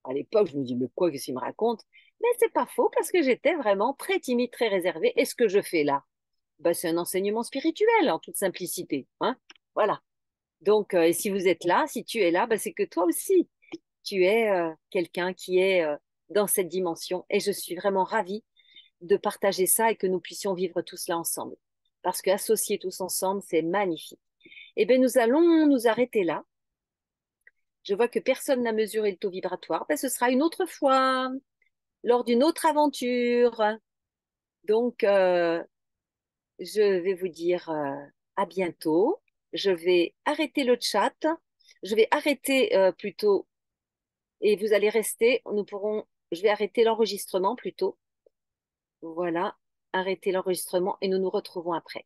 À l'époque, je me dis, mais quoi, qu'est-ce qu'il me raconte? Mais c'est pas faux parce que j'étais vraiment très timide, très réservée. Et ce que je fais là, ben, c'est un enseignement spirituel en toute simplicité, hein. Voilà. Donc, et si vous êtes là, si tu es là, ben, c'est que toi aussi, tu es quelqu'un qui est dans cette dimension. Et je suis vraiment ravie de partager ça et que nous puissions vivre tout cela ensemble. Parce qu'associer tous ensemble, c'est magnifique. Eh bien, nous allons nous arrêter là. Je vois que personne n'a mesuré le taux vibratoire. Ben, ce sera une autre fois, lors d'une autre aventure. Donc, je vais vous dire à bientôt. Je vais arrêter le chat. Je vais arrêter plutôt et vous allez rester. Je vais arrêter l'enregistrement plutôt. Voilà, arrêter l'enregistrement et nous nous retrouvons après.